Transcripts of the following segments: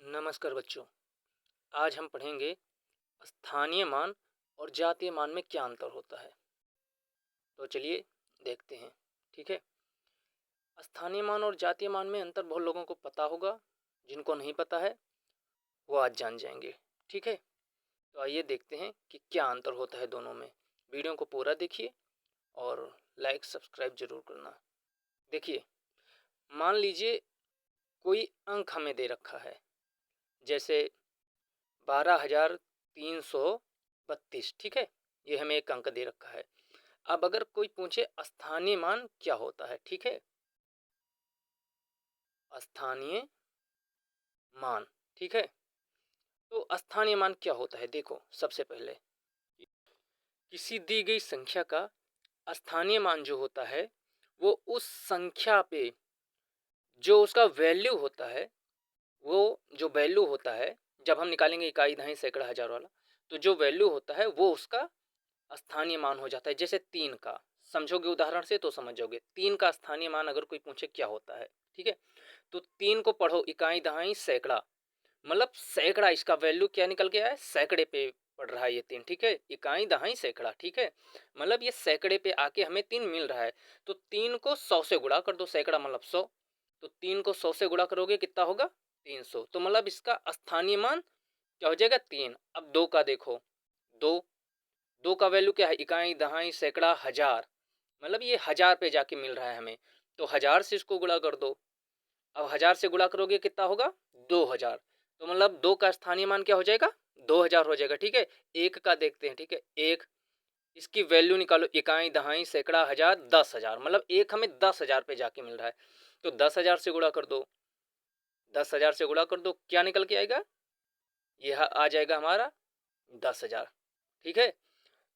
नमस्कार बच्चों। आज हम पढ़ेंगे स्थानीय मान और जातीय मान में क्या अंतर होता है। तो चलिए देखते हैं। ठीक है, स्थानीय मान और जातीय मान में अंतर बहुत लोगों को पता होगा, जिनको नहीं पता है वो आज जान जाएंगे। ठीक है, तो आइए देखते हैं कि क्या अंतर होता है दोनों में। वीडियो को पूरा देखिए और लाइक सब्सक्राइब जरूर करना। देखिए, मान लीजिए कोई अंक हमें दे रखा है, जैसे 12,332। ठीक है, ये हमें एक अंक दे रखा है। अब अगर कोई पूछे स्थानीय मान क्या होता है, ठीक है, स्थानीय मान, ठीक है, तो स्थानीय मान क्या होता है। देखो, सबसे पहले किसी दी गई संख्या का स्थानीय मान जो होता है वो उस संख्या पे जो उसका वैल्यू होता है, वो जो वैल्यू होता है जब हम निकालेंगे इकाई दहाई सैकड़ा हजार वाला, तो जो वैल्यू होता है वो उसका स्थानीय मान हो जाता है। जैसे 3 का समझोगे उदाहरण से तो समझ जाओगे। 3 का स्थानीय मान अगर कोई पूछे क्या होता है, ठीक है, तो 3 को पढ़ो इकाई दहाई सैकड़ा, मतलब सैकड़ा, इसका वैल्यू क्या निकल के आया है, सैकड़े पे पड़ रहा है ये 3। ठीक है, इकाई दहाई सैकड़ा, ठीक है, मतलब ये सैकड़े पे आके हमें 3 मिल रहा है। तो 3 को 100 से गुणा कर दो, सैकड़ा मतलब 100, तो 3 को 100 से गुणा करोगे कितना होगा, 300। तो मतलब इसका स्थानीय मान क्या हो जाएगा, 3। अब 2 का देखो, दो दो का वैल्यू क्या है, इकाई दहाई सैकड़ा हजार, मतलब ये हजार पे जाके मिल रहा है हमें, तो हजार से इसको गुणा कर दो। अब हजार से गुणा करोगे कितना होगा, 2000। तो मतलब 2 का स्थानीय मान क्या हो जाएगा, 2000 हो जाएगा। ठीक है, एक का देखते हैं। ठीक है, एक, इसकी वैल्यू निकालो, इकाई दहाई सैकड़ा हजार 10,000, मतलब एक हमें 10,000 पे जाके मिल रहा है। तो 10,000 से गुणा कर दो, 10,000 से गुणा कर दो, क्या निकल के आएगा, यह आ जाएगा हमारा 10,000। ठीक है,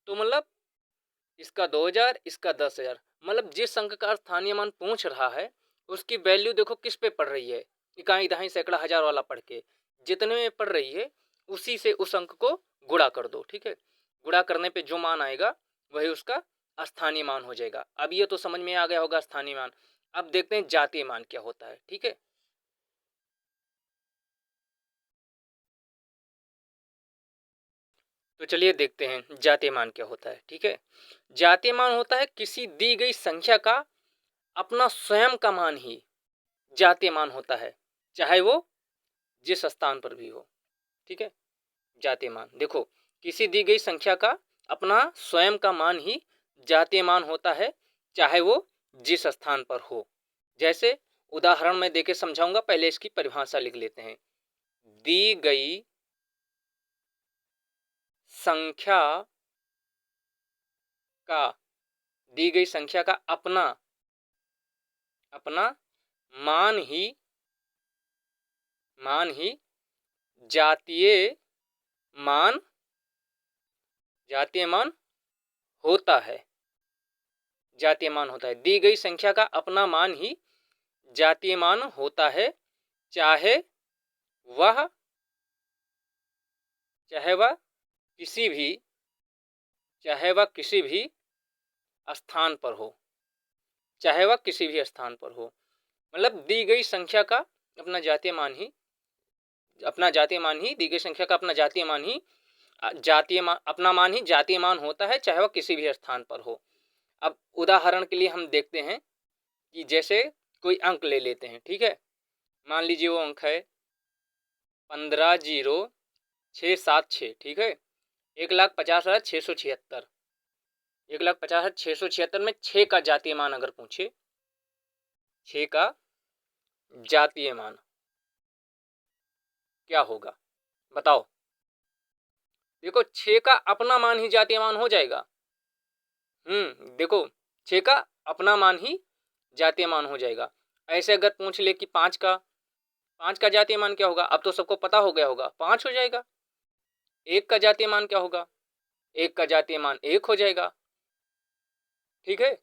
तो मतलब इसका 2000, इसका 10,000, मतलब जिस अंक का स्थानीय मान पूछ रहा है उसकी वैल्यू देखो किस पे पड़ रही है, इकाई दहाई सैकड़ा हजार वाला पढ़ के जितने में पड़ रही है उसी से उस अंक को गुणा कर दो। ठीक है, गुणा करने पे जो मान आएगा वही उसका स्थानीय मान हो जाएगा। अब ये तो समझ में आ गया होगा स्थानीय मान। अब देखते हैं जातीय मान क्या होता है। ठीक है, तो चलिए देखते हैं जातीय मान क्या होता है। ठीक है, जातीय मान होता है किसी दी गई संख्या का अपना स्वयं का मान ही जातीय मान होता है, चाहे वो जिस स्थान पर भी हो। ठीक है, जातीय मान देखो, किसी दी गई संख्या का अपना स्वयं का मान ही जातीय मान होता है, चाहे वो जिस स्थान पर हो। जैसे उदाहरण में देके समझाऊंगा, पहले इसकी परिभाषा लिख लेते हैं। दी गई संख्या का, दी गई संख्या का अपना अपना मान ही जातीय मान होता है, जातीय मान होता है। दी गई संख्या का अपना मान ही जातीय मान होता है, चाहे वह किसी भी स्थान पर हो, चाहे वह किसी भी स्थान पर हो। मतलब दी गई संख्या का अपना जातीय मान ही दी गई संख्या का अपना जातीय मान ही अपना मान ही जातीय मान होता है, चाहे वह किसी भी स्थान पर हो। अब उदाहरण के लिए हम देखते हैं कि जैसे कोई अंक ले लेते हैं। ठीक है, मान लीजिए वो अंक है 15,0676। ठीक है, 1,50,676, 1,50,676 में 6 का जातीय मान अगर पूछे, 6 का जातीय मान क्या होगा बताओ। देखो, 6 का अपना मान ही जातीय मान हो जाएगा। देखो, 6 का अपना मान ही जातीय मान हो जाएगा। ऐसे अगर पूछ ले कि 5 का जातीय मान क्या होगा, अब तो सबको पता हो गया होगा, 5 हो जाएगा। 1 का जातीय मान क्या होगा, 1 का जातीय मान 1 हो जाएगा। ठीक है,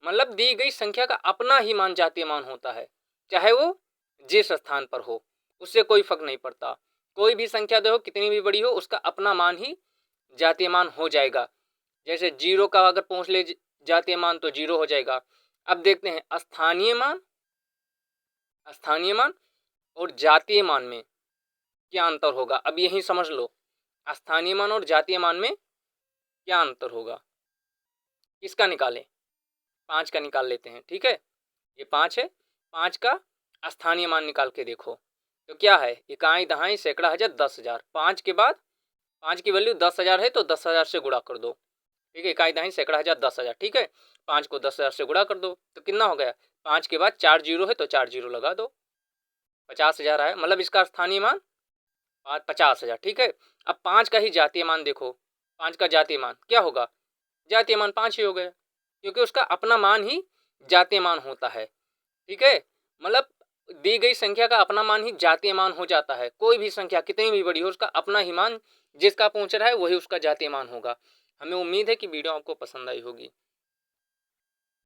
मतलब दी गई संख्या का अपना ही मान जातीय मान होता है, चाहे वो जिस स्थान पर हो, उससे कोई फर्क नहीं पड़ता। कोई भी संख्या दो, कितनी भी बड़ी हो, उसका अपना मान ही जातीय मान हो जाएगा। जैसे 0 का अगर पूछ ले जातीय मान तो 0 हो जाएगा। अब देखते हैं स्थानीय मान और जातीय मान में क्या अंतर होगा। अब यही समझ लो, स्थानीय मान और जातीय मान में क्या अंतर होगा। किसका निकालें, 5 का निकाल लेते हैं। ठीक है, ये 5 है, 5 का स्थानीय मान निकाल के देखो तो क्या है, इकाई दहाई सैकड़ा हजार 10,000। 5 के बाद 5 की वैल्यू 10,000 है तो 10,000 से गुणा कर दो। ठीक है, इकाई दहाई सैकड़ा हजार 10,000। ठीक है, 5 को 10,000 से गुणा कर दो तो कितना हो गया, 5 के बाद 4 जीरो है तो 4 जीरो लगा दो, 50,000 आया। मतलब इसका स्थानीय मान 50,000। ठीक है, अब 5 का ही जातीय मान देखो, 5 का जातीय मान क्या होगा, जातीय मान 5 ही हो गया, क्योंकि उसका अपना मान ही जातीय मान होता है। ठीक है, मतलब दी गई संख्या का अपना मान ही जातीय मान हो जाता है। कोई भी संख्या कितनी भी बड़ी हो, उसका अपना ही मान जिसका पहुंच रहा है वही उसका जातीय मान होगा। हमें उम्मीद है कि वीडियो आपको पसंद आई होगी।